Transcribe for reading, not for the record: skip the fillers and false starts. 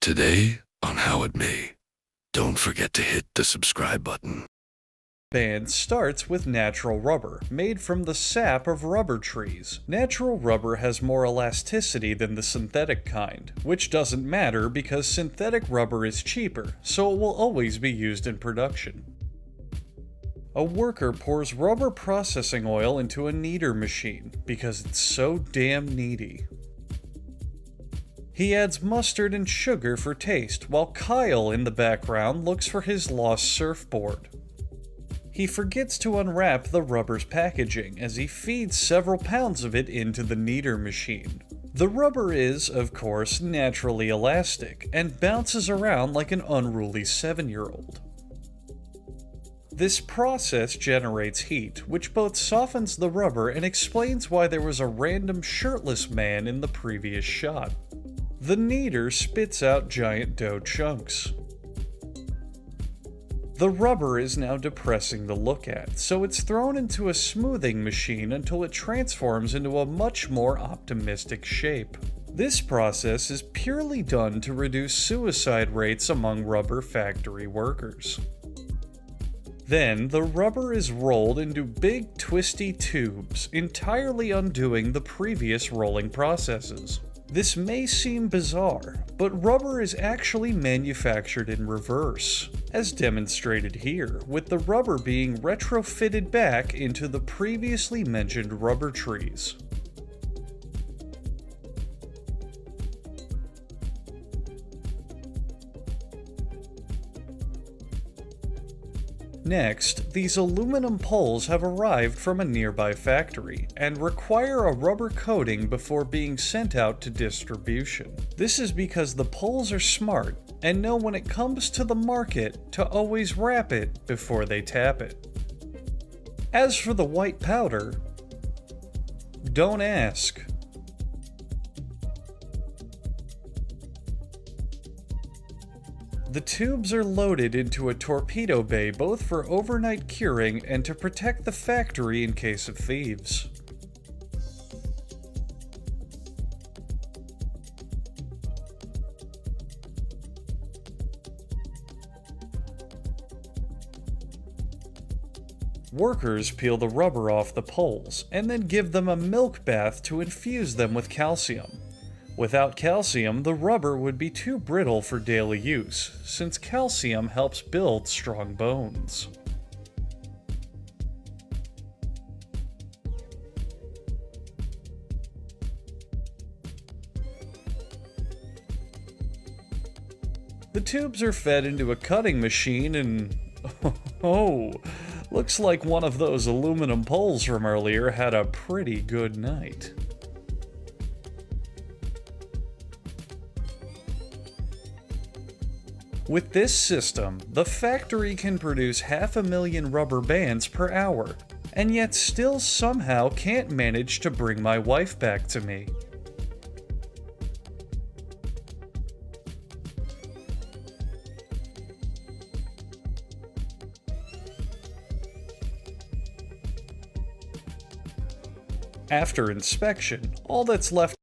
Today on How It May, don't forget to hit the subscribe button. Band starts with natural rubber, made from the sap of rubber trees. Natural rubber has more elasticity than the synthetic kind, which doesn't matter because synthetic rubber is cheaper, so it will always be used in production. A worker pours rubber processing oil into a kneader machine because it's so damn needy. He adds mustard and sugar for taste, while Kyle in the background looks for his lost surfboard. He forgets to unwrap the rubber's packaging as he feeds several pounds of it into the kneader machine. The rubber is, of course, naturally elastic and bounces around like an unruly 7-year-old. This process generates heat, which both softens the rubber and explains why there was a random shirtless man in the previous shot. The kneader spits out giant dough chunks. The rubber is now depressing to look at, so it's thrown into a smoothing machine until it transforms into a much more optimistic shape. This process is purely done to reduce suicide rates among rubber factory workers. Then, the rubber is rolled into big twisty tubes, entirely undoing the previous rolling processes. This may seem bizarre, but rubber is actually manufactured in reverse, as demonstrated here, with the rubber being retrofitted back into the previously mentioned rubber trees. Next, these aluminum poles have arrived from a nearby factory and require a rubber coating before being sent out to distribution. This is because the poles are smart and know when it comes to the market to always wrap it before they tap it. As for the white powder, don't ask. The tubes are loaded into a torpedo bay both for overnight curing and to protect the factory in case of thieves. Workers peel the rubber off the poles and then give them a milk bath to infuse them with calcium. Without calcium, the rubber would be too brittle for daily use, since calcium helps build strong bones. The tubes are fed into a cutting machine and oh, looks like one of those aluminum poles from earlier had a pretty good night. With this system, the factory can produce 500,000 rubber bands per hour, and yet still somehow can't manage to bring my wife back to me. After inspection, all that's left